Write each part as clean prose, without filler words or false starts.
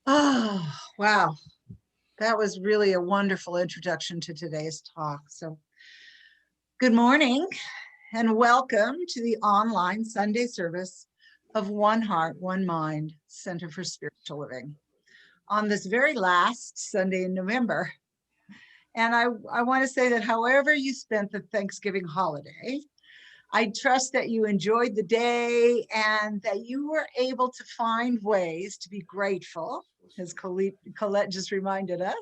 Oh, wow. That was really a wonderful introduction to today's talk. So, good morning and welcome to the online Sunday service of One Heart, One Mind Center for Spiritual Living on this very last Sunday in November. And I want to say that however you spent the Thanksgiving holiday, I trust that you enjoyed the day and that you were able to find ways to be grateful, as Colette just reminded us,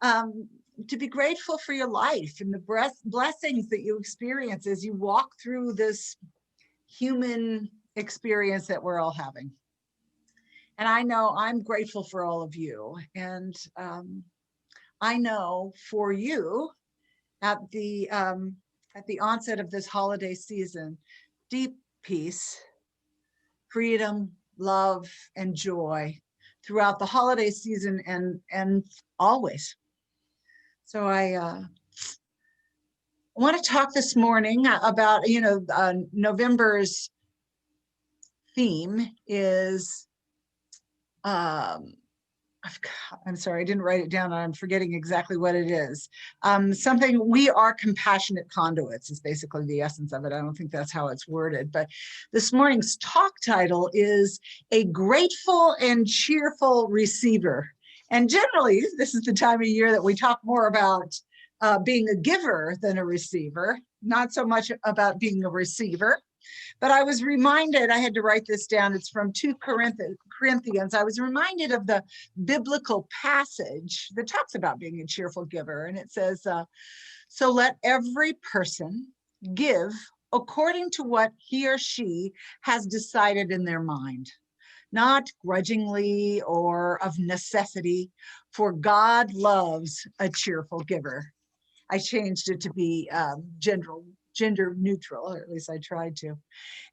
um, to be grateful for your life and the blessings that you experience as you walk through this human experience that we're all having. And I know I'm grateful for all of you. And I know for you at the onset of this holiday season, deep peace, freedom, love, and joy throughout the holiday season and always. So I want to talk this morning about, November's theme is, I'm sorry, I didn't write it down. I'm forgetting exactly what it is. Something, we are compassionate conduits is basically the essence of it. I don't think that's how it's worded, but this morning's talk title is A Grateful and Cheerful Receiver. And generally, this is the time of year that we talk more about being a giver than a receiver, not so much about being a receiver. But I was reminded, I had to write this down, it's from 2 Corinthians. I was reminded of the biblical passage that talks about being a cheerful giver. And it says, so let every person give according to what he or she has decided in their mind, not grudgingly or of necessity, for God loves a cheerful giver. I changed it to be gender neutral, or at least I tried to.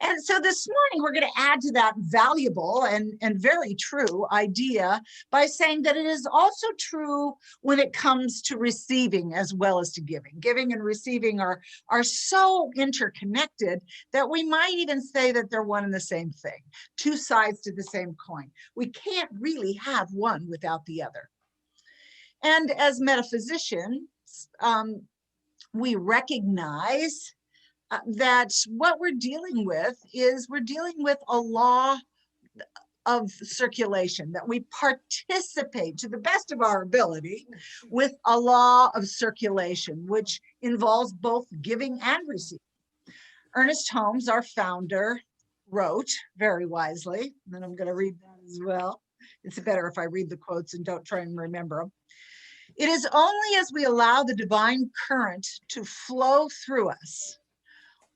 And so this morning, we're going to add to that valuable and very true idea by saying that it is also true when it comes to receiving as well as to giving. Giving and receiving are so interconnected that we might even say that they're one and the same thing, two sides to the same coin. We can't really have one without the other. And as metaphysicians, we recognize that what we're dealing with is we're dealing with a law of circulation, that we participate to the best of our ability with a law of circulation, which involves both giving and receiving. Ernest Holmes, our founder, wrote very wisely, and I'm going to read that as well. It's better if I read the quotes and don't try and remember them. It is only as we allow the divine current to flow through us,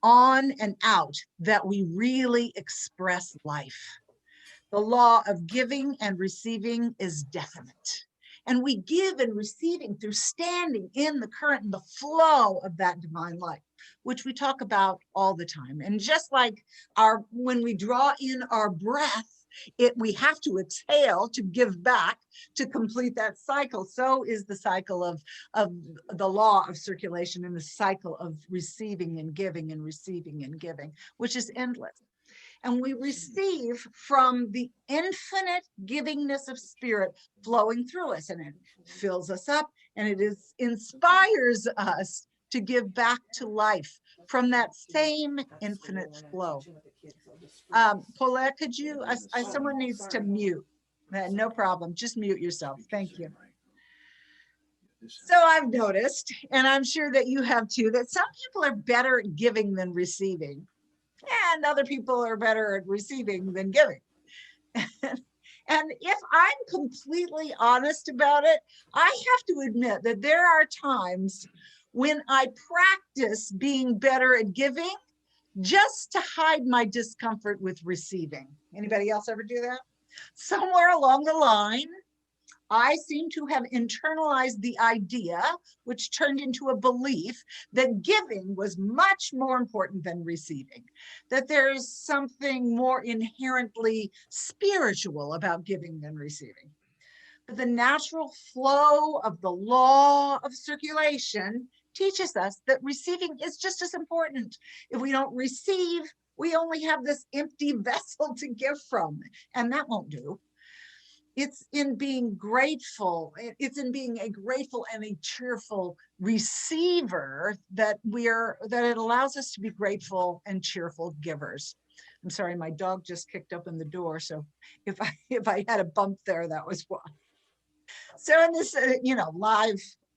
on and out, that we really express life. The law of giving and receiving is definite. And we give and receiving through standing in the current and the flow of that divine life, which we talk about all the time. And just like when we draw in our breath, we have to exhale to give back to complete that cycle. So is the cycle of the law of circulation and the cycle of receiving and giving and receiving and giving, which is endless. And we receive from the infinite givingness of spirit flowing through us, and it fills us up, and it inspires us to give back to life from that same infinite flow. Paulette, could you, someone needs to mute. No problem, just mute yourself. Thank you. So I've noticed, and I'm sure that you have too, that some people are better at giving than receiving, and other people are better at receiving than giving. And if I'm completely honest about it, I have to admit that there are times when I practice being better at giving just to hide my discomfort with receiving. Anybody else ever do that? Somewhere along the line, I seem to have internalized the idea, which turned into a belief, that giving was much more important than receiving, that there's something more inherently spiritual about giving than receiving. But the natural flow of the law of circulation teaches us that receiving is just as important. If we don't receive, we only have this empty vessel to give from, and that won't do. It's in being grateful. It's in being a grateful and a cheerful receiver that it allows us to be grateful and cheerful givers. I'm sorry, my dog just kicked open the door. So if I had a bump there, that was why. So in this,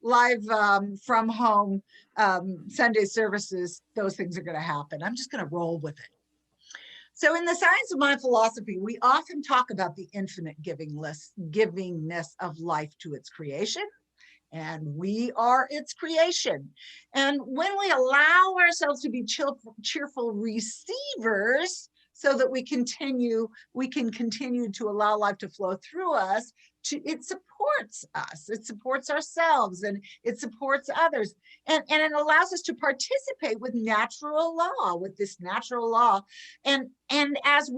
live from home Sunday services, those things are going to happen. I'm just going to roll with it. So in the Science of Mind philosophy, we often talk about the infinite givingness of life to its creation, and we are its creation. And when we allow ourselves to be cheerful receivers, so that we can continue to allow life to flow through us, it supports us, it supports ourselves, and it supports others. And it allows us to participate with this natural law. And as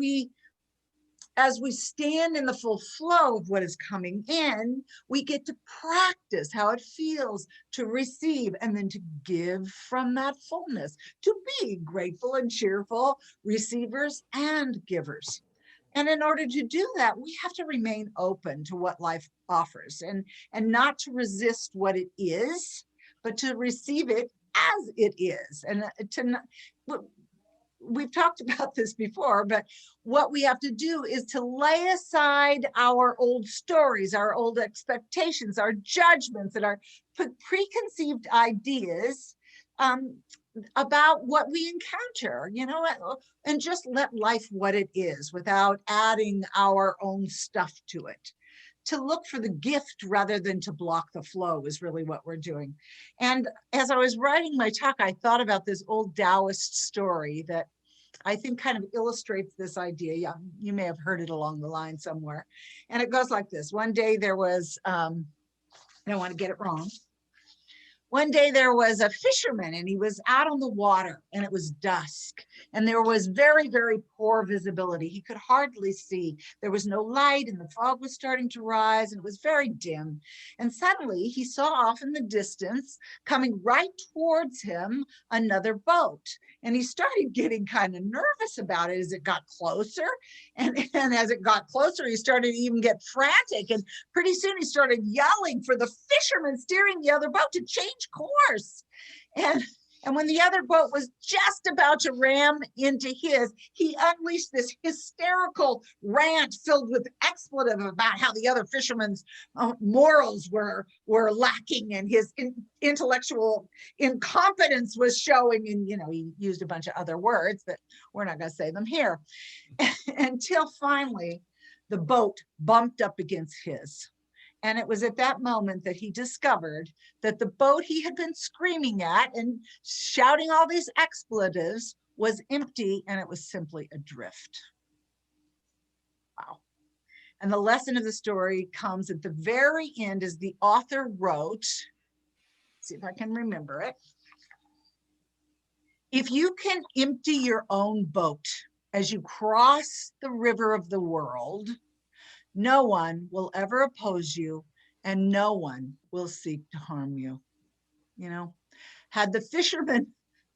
we stand in the full flow of what is coming in, we get to practice how it feels to receive and then to give from that fullness, to be grateful and cheerful receivers and givers. And in order to do that, we have to remain open to what life offers, and not to resist what it is, but to receive it as it is. And we've talked about this before, but what we have to do is to lay aside our old stories, our old expectations, our judgments, and our preconceived ideas about what we encounter, and just let life what it is without adding our own stuff to it. To look for the gift rather than to block the flow is really what we're doing. And as I was writing my talk, I thought about this old Taoist story that I think kind of illustrates this idea. Yeah, you may have heard it along the line somewhere. And it goes like this. One day there was, I don't want to get it wrong. One day there was a fisherman, and he was out on the water, and it was dusk, and there was very, very poor visibility. He could hardly see. There was no light, and the fog was starting to rise, and it was very dim. And suddenly he saw off in the distance, coming right towards him, another boat. And he started getting kind of nervous about it as it got closer. And as it got closer, he started to even get frantic. And pretty soon he started yelling for the fisherman steering the other boat to change course. And when the other boat was just about to ram into his, he unleashed this hysterical rant filled with expletive about how the other fisherman's morals were lacking, and his intellectual incompetence was showing. And he used a bunch of other words, but we're not going to say them here. Until finally the boat bumped up against his. And it was at that moment that he discovered that the boat he had been screaming at and shouting all these expletives was empty, and it was simply adrift. Wow. And the lesson of the story comes at the very end, as the author wrote, see if I can remember it. If you can empty your own boat as you cross the river of the world, no one will ever oppose you, and no one will seek to harm you. Had the fisherman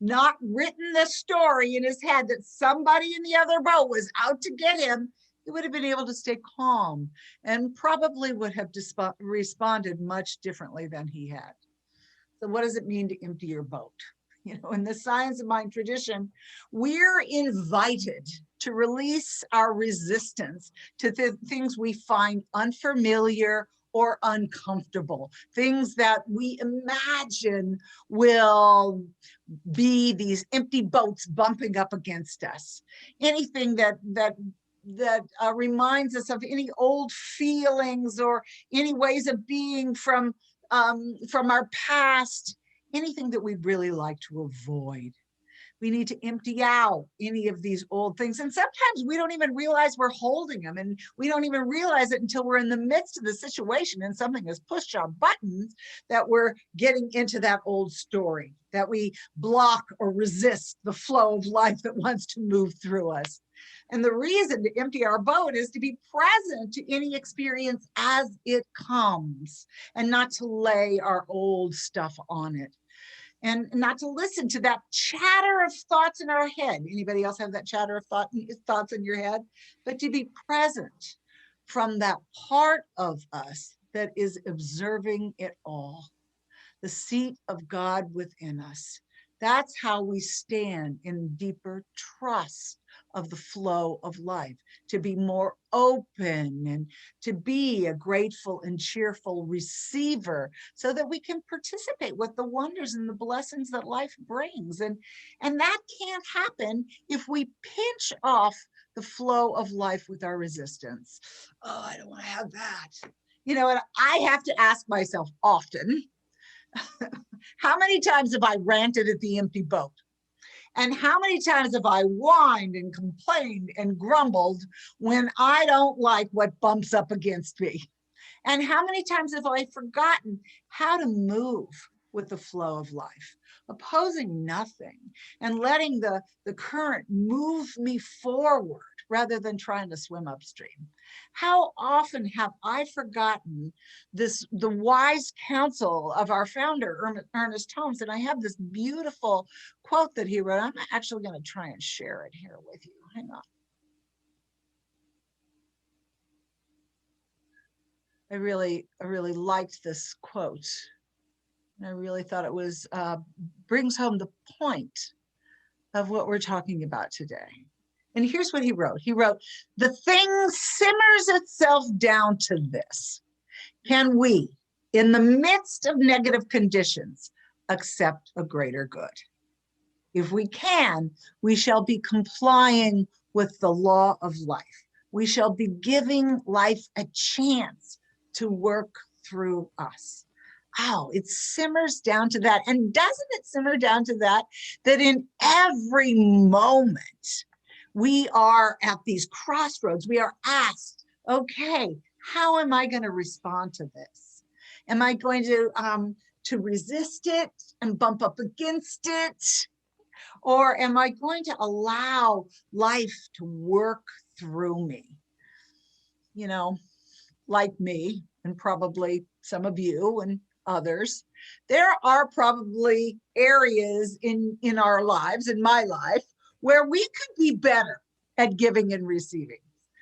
not written the story in his head that somebody in the other boat was out to get him, he would have been able to stay calm and probably would have responded much differently than he had. So what does it mean to empty your boat? In the Science of Mind tradition, we're invited to release our resistance to things we find unfamiliar or uncomfortable, things that we imagine will be these empty boats bumping up against us. Anything that reminds us of any old feelings or any ways of being from our past, anything that we'd really like to avoid. We need to empty out any of these old things. And sometimes we don't even realize we're holding them, and we don't even realize it until we're in the midst of the situation and something has pushed our buttons that we're getting into that old story, that we block or resist the flow of life that wants to move through us. And the reason to empty our boat is to be present to any experience as it comes, and not to lay our old stuff on it, and not to listen to that chatter of thoughts in our head. Anybody else have that chatter of thoughts in your head? But to be present from that part of us that is observing it all, the seat of God within us. That's how we stand in deeper trust of the flow of life, to be more open and to be a grateful and cheerful receiver so that we can participate with the wonders and the blessings that life brings. And that can't happen if we pinch off the flow of life with our resistance. Oh, I don't want to have that. You know, and I have to ask myself often, how many times have I ranted at the empty boat? And how many times have I whined and complained and grumbled when I don't like what bumps up against me? And how many times have I forgotten how to move with the flow of life, opposing nothing and letting the current move me forward rather than trying to swim upstream? How often have I forgotten the wise counsel of our founder, Ernest Holmes? And I have this beautiful quote that he wrote. I'm actually going to try and share it here with you. Hang on. I really liked this quote. And I really thought it was brings home the point of what we're talking about today. And here's what he wrote. He wrote, "The thing simmers itself down to this. Can we, in the midst of negative conditions, accept a greater good? If we can, we shall be complying with the law of life. We shall be giving life a chance to work through us." Oh, it simmers down to that. And doesn't it simmer down to that, that in every moment, we are at these crossroads. We are asked, okay, how am I going to respond to this? Am I going to resist it and bump up against it? Or am I going to allow life to work through me? You know, like me, and probably some of you and others, there are probably areas in our lives, in my life, where we could be better at giving and receiving.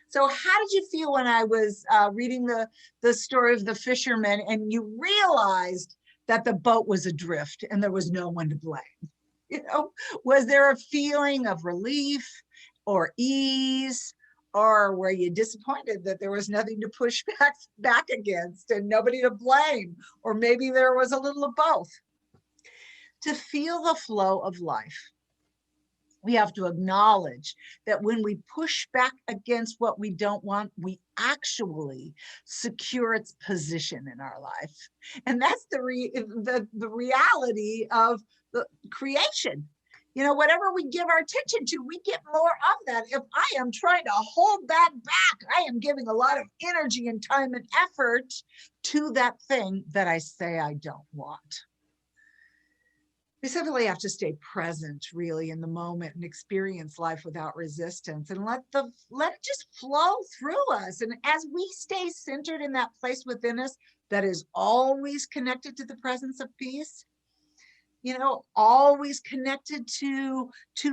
So how did you feel when I was reading the story of the fisherman and you realized that the boat was adrift and there was no one to blame? You know, was there a feeling of relief or ease? Or were you disappointed that there was nothing to push back against and nobody to blame? Or maybe there was a little of both. To feel the flow of life, we have to acknowledge that when we push back against what we don't want, we actually secure its position in our life. And that's the reality of the creation. You know, whatever we give our attention to, we get more of that. If I am trying to hold that back, I am giving a lot of energy and time and effort to that thing that I say I don't want. We simply have to stay present really in the moment and experience life without resistance and let it just flow through us. And as we stay centered in that place within us that is always connected to the presence of peace, you know, always connected to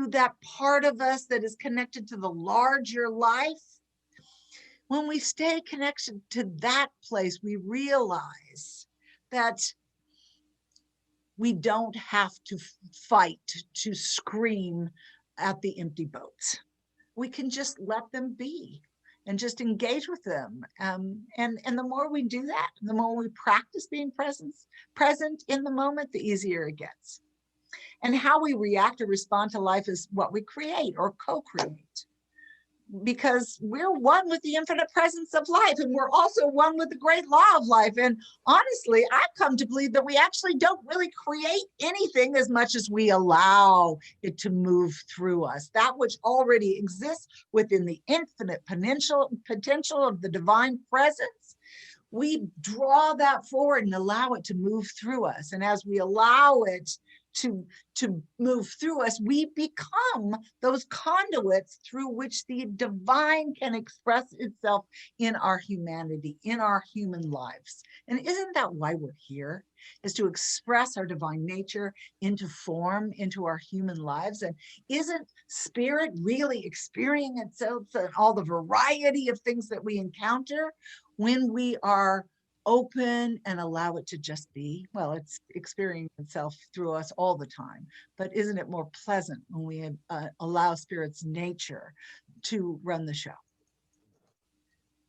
that part of us that is connected to the larger life. When we stay connected to that place, we realize that we don't have to fight to scream at the empty boats. We can just let them be and just engage with them. And the more we do that, the more we practice being present in the moment, the easier it gets. And how we react or respond to life is what we create or co-create. Because we're one with the infinite presence of life, and we're also one with the great law of life. And honestly, I've come to believe that we actually don't really create anything as much as we allow it to move through us. That which already exists within the infinite potential of the divine presence, we draw that forward and allow it to move through us. And as we allow it to move through us, we become those conduits through which the divine can express itself in our humanity, in our human lives. And isn't that why we're here? Is to express our divine nature into form, into our human lives. And isn't spirit really experiencing itself in all the variety of things that we encounter when we are open and allow it to just be? Well, it's experiencing itself through us all the time, but isn't it more pleasant when we allow spirit's nature to run the show?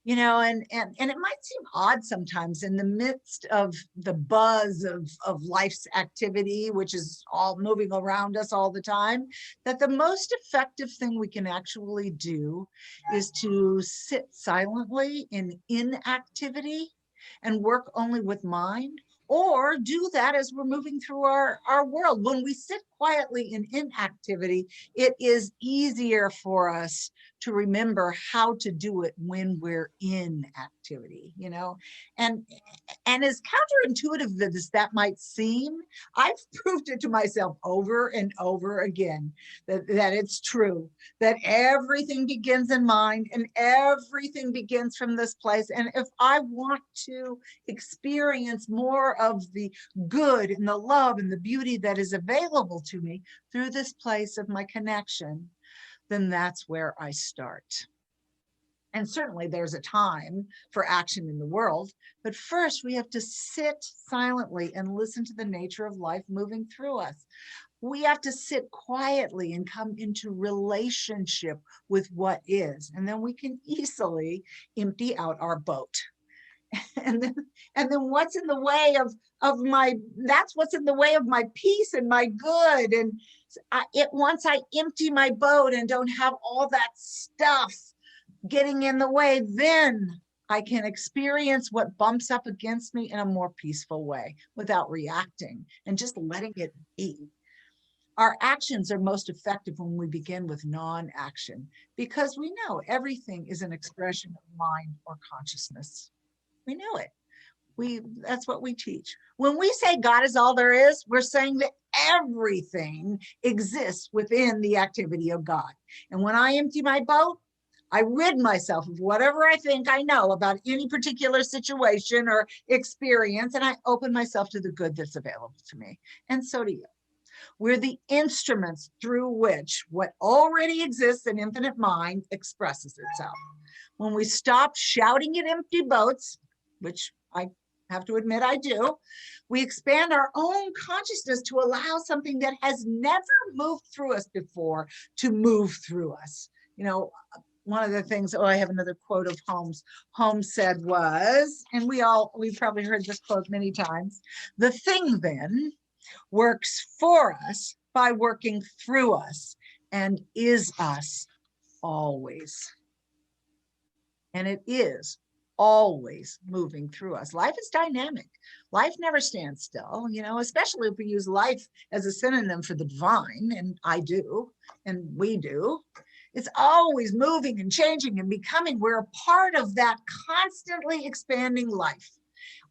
You know, and it might seem odd sometimes in the midst of the buzz of life's activity, which is all moving around us all the time, that the most effective thing we can actually do is to sit silently in inactivity and work only with mind, or do that as we're moving through our world. When we sit quietly in inactivity, it is easier for us to remember how to do it when we're in activity, you know? And as counterintuitive as that might seem, I've proved it to myself over and over again that it's true, that everything begins in mind and everything begins from this place. And if I want to experience more of the good and the love and the beauty that is available to me through this place of my connection, then that's where I start. And certainly there's a time for action in the world, but first we have to sit silently and listen to the nature of life moving through us. We have to sit quietly and come into relationship with what is, and then we can easily empty out our boat. and then what's in the way of my, that's what's in the way of my peace and my good. And once I empty my boat and don't have all that stuff getting in the way, then I can experience what bumps up against me in a more peaceful way without reacting and just letting it be. Our actions are most effective when we begin with non-action, because we know everything is an expression of mind or consciousness. We know it. That's what we teach. When we say God is all there is, we're saying that everything exists within the activity of God. And when I empty my boat, I rid myself of whatever I think I know about any particular situation or experience, and I open myself to the good that's available to me. And so do you. We're the instruments through which what already exists in infinite mind expresses itself. When we stop shouting at empty boats, which I have to admit I do, we expand our own consciousness to allow something that has never moved through us before to move through us. You know, one of the things, I have another quote of Holmes. Holmes said was, and we've probably heard this quote many times, the thing then works for us by working through us and is us always. And it is always moving through us. Life is dynamic. Life never stands still, you know, especially if we use life as a synonym for the divine, and I do, and we do. It's always moving and changing and becoming. We're a part of that constantly expanding life.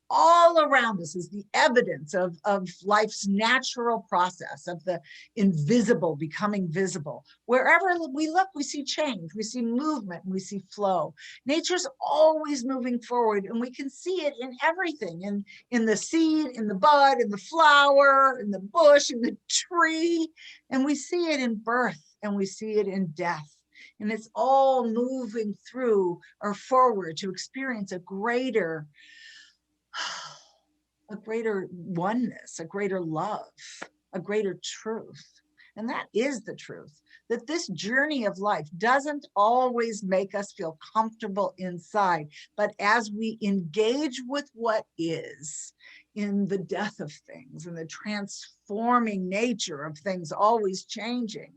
All around us is the evidence of life's natural process, of the invisible becoming visible. Wherever we look, we see change, we see movement, we see flow. Nature's always moving forward, and we can see it in everything, in the seed, in the bud, in the flower, in the bush, in the tree. And we see it in birth, and we see it in death. And it's all moving through or forward to experience a greater oneness, a greater love, a greater truth. And that is the truth, that this journey of life doesn't always make us feel comfortable inside, but as we engage with what is, in the death of things and the transforming nature of things always changing,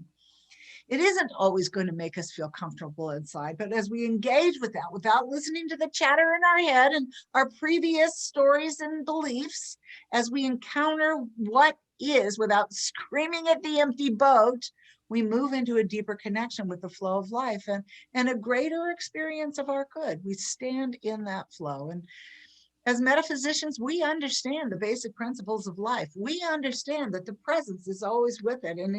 it isn't always going to make us feel comfortable inside, but as we engage with that, without listening to the chatter in our head and our previous stories and beliefs, as we encounter what is without screaming at the empty boat, we move into a deeper connection with the flow of life and a greater experience of our good. We stand in that flow. And As metaphysicians, we understand the basic principles of life. We understand that the presence is always with it and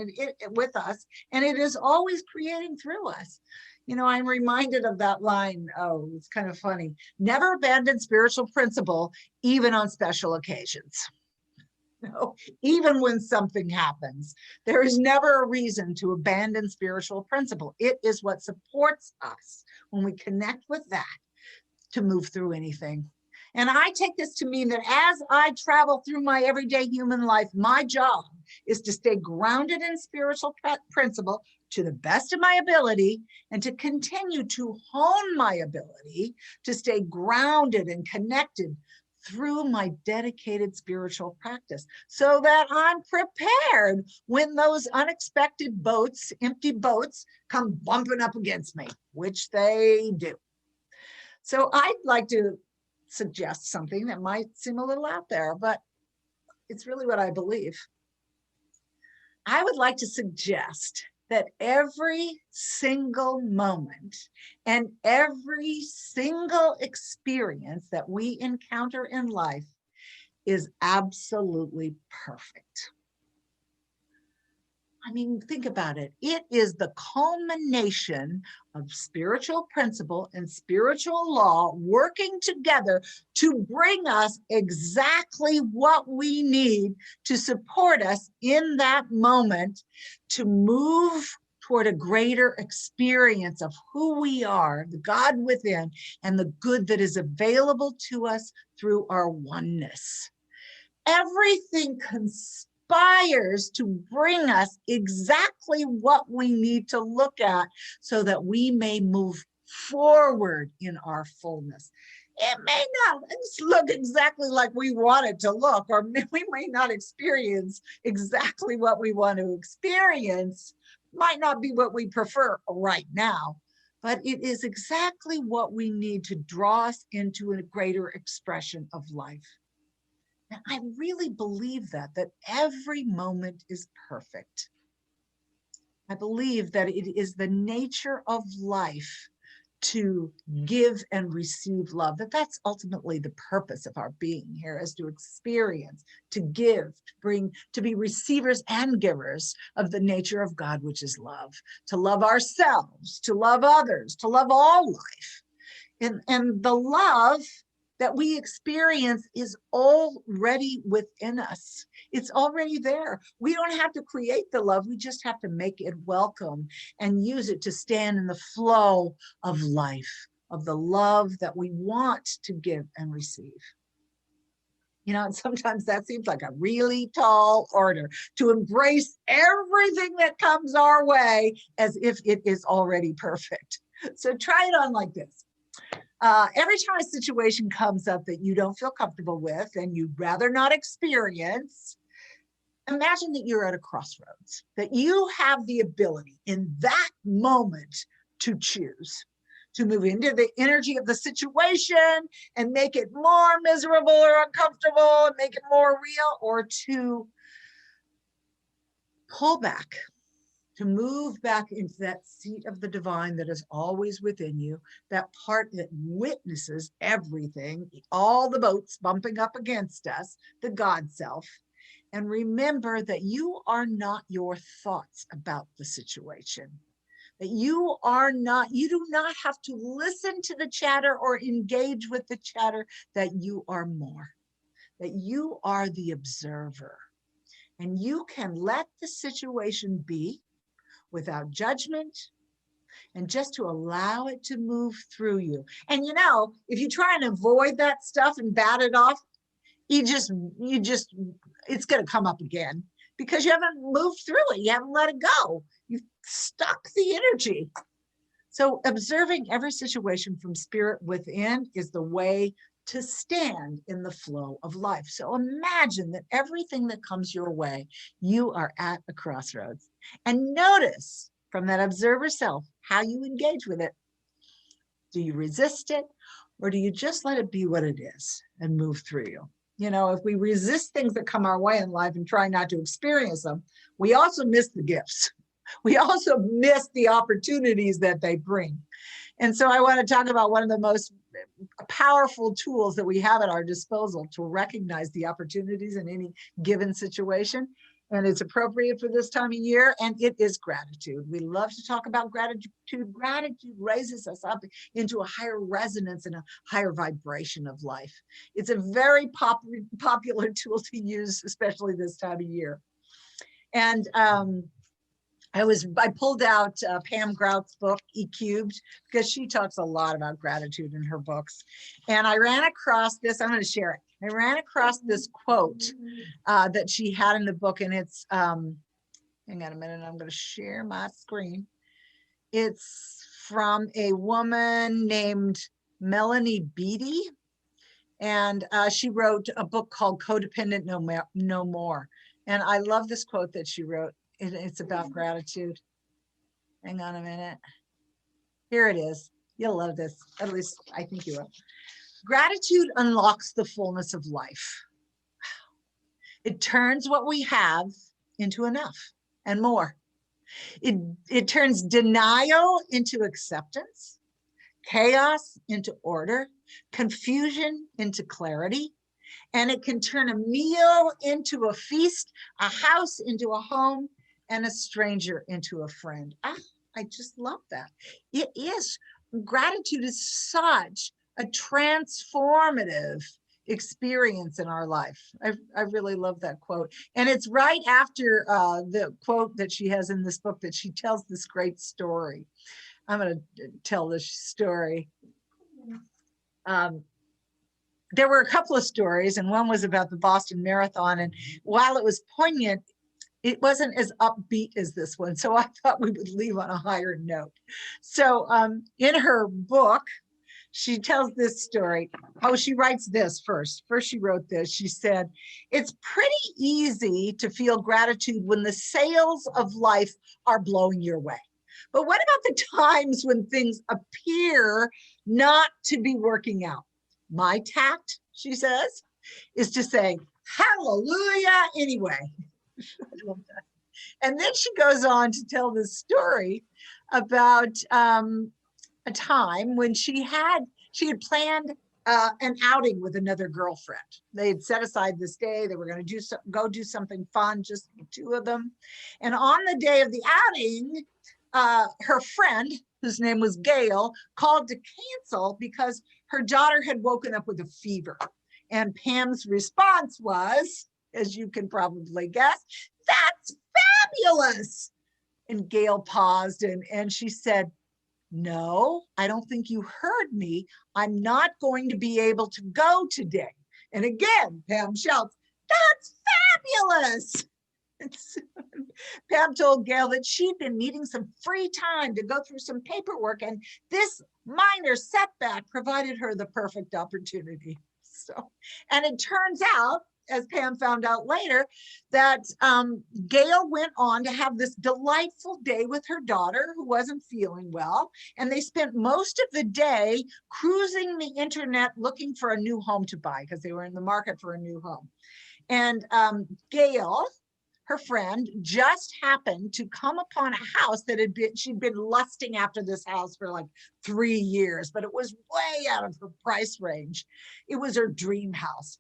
with us, and it is always creating through us. You know, I'm reminded of that line. Oh, it's kind of funny. Never abandon spiritual principle, even on special occasions. No, even when something happens, there is never a reason to abandon spiritual principle. It is what supports us when we connect with that to move through anything. And I take this to mean that as I travel through my everyday human life, my job is to stay grounded in spiritual principle to the best of my ability, and to continue to hone my ability to stay grounded and connected through my dedicated spiritual practice, so that I'm prepared when those unexpected boats, empty boats, come bumping up against me, which they do. So I'd like to suggest something that might seem a little out there, but it's really what I believe. I would like to suggest that every single moment and every single experience that we encounter in life is absolutely perfect. I mean, think about it. It is the culmination of spiritual principle and spiritual law working together to bring us exactly what we need to support us in that moment to move toward a greater experience of who we are, the God within, and the good that is available to us through our oneness. Everything conspires to bring us exactly what we need to look at so that we may move forward in our fullness. It may not look exactly like we want it to look, or we may not experience exactly what we want to experience, might not be what we prefer right now, but it is exactly what we need to draw us into a greater expression of life. And I really believe that every moment is perfect. I believe that it is the nature of life to give and receive love, that's ultimately the purpose of our being here, is to experience, to give, to bring, to be receivers and givers of the nature of God, which is love, to love ourselves, to love others, to love all life. And the love that we experience is already within us. It's already there. We don't have to create the love. We just have to make it welcome and use it to stand in the flow of life, of the love that we want to give and receive. You know, and sometimes that seems like a really tall order, to embrace everything that comes our way as if it is already perfect. So try it on like this. Every time a situation comes up that you don't feel comfortable with and you'd rather not experience, imagine that you're at a crossroads, that you have the ability in that moment to choose, to move into the energy of the situation and make it more miserable or uncomfortable and make it more real, or to pull back, to move back into that seat of the divine that is always within you, that part that witnesses everything, all the boats bumping up against us, the God self. And remember that you are not your thoughts about the situation, that you do not have to listen to the chatter or engage with the chatter, that you are more, that you are the observer. And you can let the situation be without judgment, and just to allow it to move through you. And you know, if you try and avoid that stuff and bat it off, it's going to come up again because you haven't moved through it. You haven't let it go. You've stuck the energy. So observing every situation from spirit within is the way to stand in the flow of life. So imagine that everything that comes your way, you are at a crossroads. And notice from that observer self how you engage with it. Do you resist it, or do you just let it be what it is and move through you? You know, if we resist things that come our way in life and try not to experience them, we also miss the gifts. We also miss the opportunities that they bring. And so I want to talk about one of the most powerful tools that we have at our disposal to recognize the opportunities in any given situation. And it's appropriate for this time of year, and it is gratitude. We love to talk about gratitude. Gratitude raises us up into a higher resonance and a higher vibration of life. It's a very popular tool to use, especially this time of year. And I pulled out Pam Grout's book, E Cubed, because she talks a lot about gratitude in her books. And I ran across this, I'm going to share it. I ran across this quote that she had in the book, and it's, hang on a minute, I'm going to share my screen. It's from a woman named Melanie Beattie, and she wrote a book called Codependent No More. And I love this quote that she wrote. It's about gratitude. Hang on a minute. Here it is. You'll love this. At least I think you will. Gratitude unlocks the fullness of life. It turns what we have into enough and more. It turns denial into acceptance, chaos into order, confusion into clarity, and it can turn a meal into a feast, a house into a home, and a stranger into a friend. I just love that. It is. Gratitude is such a transformative experience in our life. I really love that quote. And it's right after the quote that she has in this book that she tells this great story. I'm going to tell this story. There were a couple of stories, and one was about the Boston Marathon. And while it was poignant, it wasn't as upbeat as this one. So I thought we would leave on a higher note. So in her book, she tells this story. Oh, she writes this first. First, she wrote this. She said, it's pretty easy to feel gratitude when the sails of life are blowing your way. But what about the times when things appear not to be working out? My tact, she says, is to say, hallelujah anyway. And then she goes on to tell this story about a time when she had planned an outing with another girlfriend. They had set aside this day. They were going to go do something fun, just the two of them. And on the day of the outing, her friend, whose name was Gail, called to cancel because her daughter had woken up with a fever. And Pam's response was, as you can probably guess, that's fabulous. And Gail paused and she said, no, I don't think you heard me. I'm not going to be able to go today. And again, Pam shouts, that's fabulous. Pam told Gail that she'd been needing some free time to go through some paperwork, and this minor setback provided her the perfect opportunity. So, and it turns out, as Pam found out later, that Gail went on to have this delightful day with her daughter who wasn't feeling well. And they spent most of the day cruising the internet looking for a new home to buy because they were in the market for a new home. And Gail, her friend, just happened to come upon a house that she'd been lusting after this house for like 3 years, but it was way out of her price range. It was her dream house.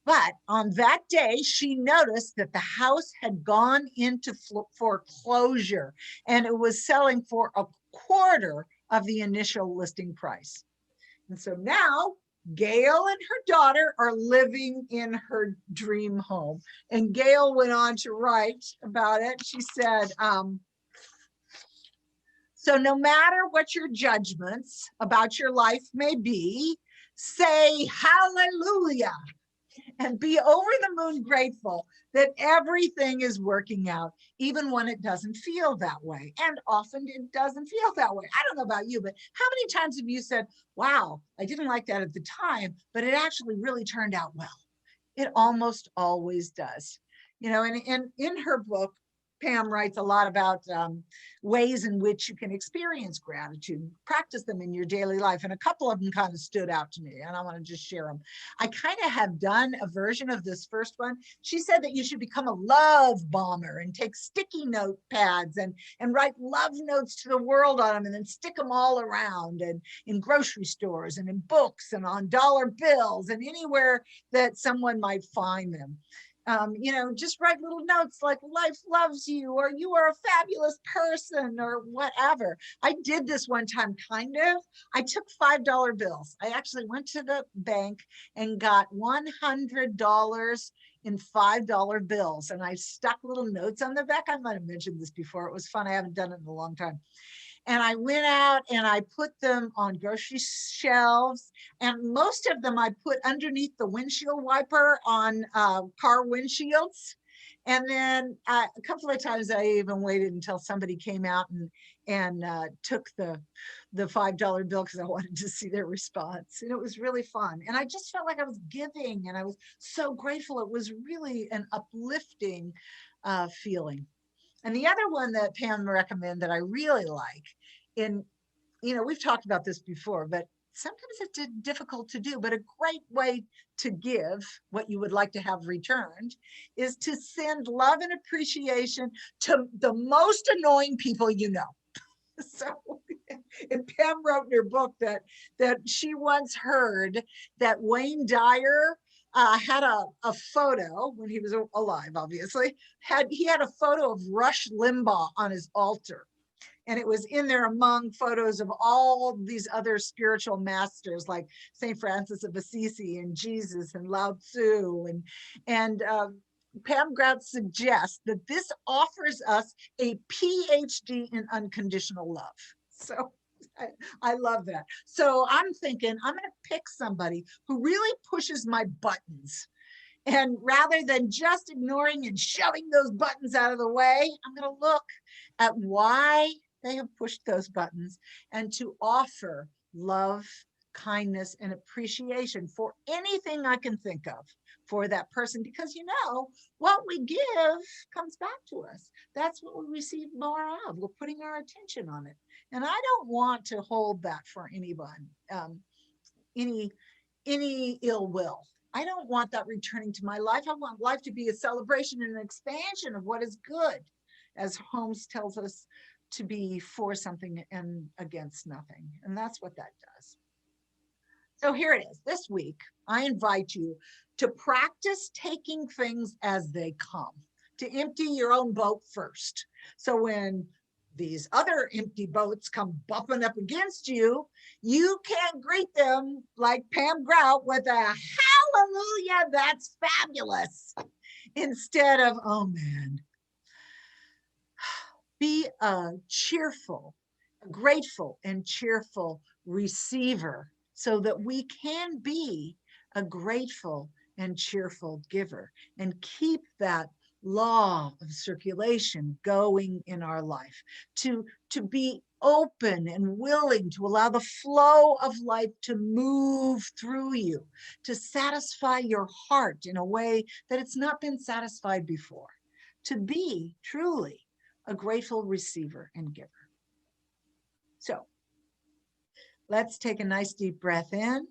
But on that day, she noticed that the house had gone into foreclosure and it was selling for a quarter of the initial listing price. And so now Gail and her daughter are living in her dream home. And Gail went on to write about it. She said, so no matter what your judgments about your life may be, say hallelujah. And be over the moon grateful that everything is working out, even when it doesn't feel that way. And often it doesn't feel that way. I don't know about you, but how many times have you said, wow, I didn't like that at the time, but it actually really turned out well? It almost always does. You know, and in her book, Pam writes a lot about ways in which you can experience gratitude, practice them in your daily life. And a couple of them kind of stood out to me, and I want to just share them. I kind of have done a version of this first one. She said that you should become a love bomber and take sticky note pads and write love notes to the world on them and then stick them all around and in grocery stores and in books and on dollar bills and anywhere that someone might find them. Just write little notes like life loves you, or you are a fabulous person, or whatever. I did this one time, kind of. I took $5 bills. I actually went to the bank and got $100 in $5 bills. And I stuck little notes on the back. I might have mentioned this before. It was fun. I haven't done it in a long time. And I went out and I put them on grocery shelves, and most of them I put underneath the windshield wiper on car windshields. And then a couple of times I even waited until somebody came out and took the $5 bill because I wanted to see their response. And it was really fun. And I just felt like I was giving, and I was so grateful. It was really an uplifting feeling. And the other one that Pam recommended that I really like, we've talked about this before, but sometimes it's difficult to do, but a great way to give what you would like to have returned is to send love and appreciation to the most annoying people you know. So, and Pam wrote in her book that she once heard that Wayne Dyer had a photo when he was alive, obviously. He had a photo of Rush Limbaugh on his altar. And it was in there among photos of all these other spiritual masters like St. Francis of Assisi and Jesus and Lao Tzu. And Pam Gratz suggests that this offers us a PhD in unconditional love. So I love that. So I'm thinking I'm going to pick somebody who really pushes my buttons. And rather than just ignoring and shoving those buttons out of the way, I'm going to look at why they have pushed those buttons and to offer love, kindness, and appreciation for anything I can think of for that person. Because what we give comes back to us. That's what we receive more of. We're putting our attention on it. And I don't want to hold that for anyone, any ill will. I don't want that returning to my life. I want life to be a celebration and an expansion of what is good, as Holmes tells us to be for something and against nothing. And that's what that does. So here it is. This week, I invite you to practice taking things as they come, to empty your own boat first. So when these other empty boats come bumping up against you, you can't greet them like Pam Grout with a hallelujah, that's fabulous, instead of, oh man. Be a cheerful, grateful, and cheerful receiver so that we can be a grateful and cheerful giver and keep that law of circulation going in our life, to be open and willing to allow the flow of life to move through you, to satisfy your heart in a way that it's not been satisfied before, to be truly a grateful receiver and giver. So let's take a nice deep breath in.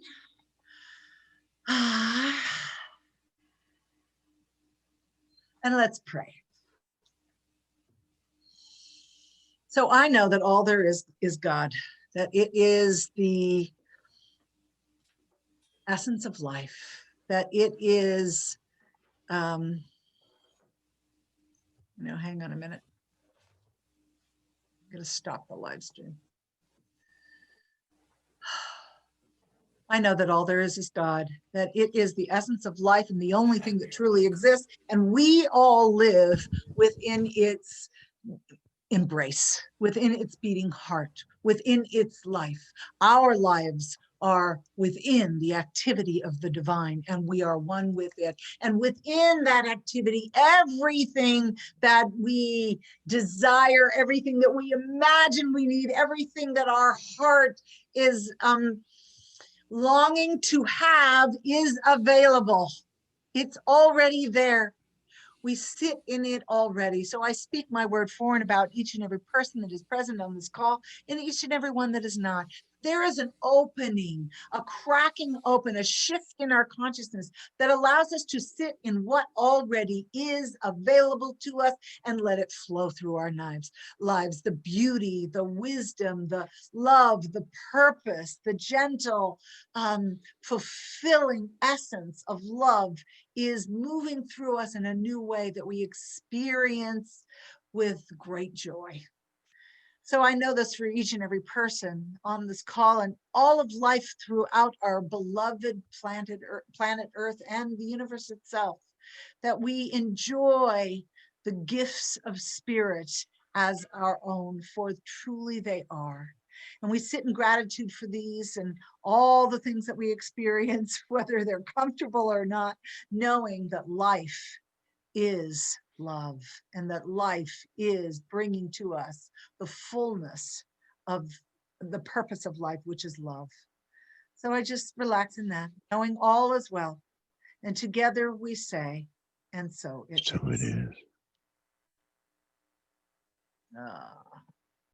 And let's pray. So I know that all there is God, that it is the essence of life, that it is, hang on a minute. I'm going to stop the live stream. I know that all there is God, that it is the essence of life and the only thing that truly exists. And we all live within its embrace, within its beating heart, within its life. Our lives are within the activity of the divine, and we are one with it. And within that activity, everything that we desire, everything that we imagine we need, everything that our heart is longing to have is available. It's already there. We sit in it already. So I speak my word for and about each and every person that is present on this call and each and every one that is not. There is an opening, a cracking open, a shift in our consciousness that allows us to sit in what already is available to us and let it flow through our lives. The beauty, the wisdom, the love, the purpose, the gentle, fulfilling essence of love is moving through us in a new way that we experience with great joy. So I know this for each and every person on this call and all of life throughout our beloved planet Earth and the universe itself, that we enjoy the gifts of spirit as our own, for truly they are. And we sit in gratitude for these and all the things that we experience, whether they're comfortable or not, knowing that life is love and that life is bringing to us the fullness of the purpose of life, which is love. So I just relax in that, knowing all is well. And together we say, and so it So it is. is. Ah.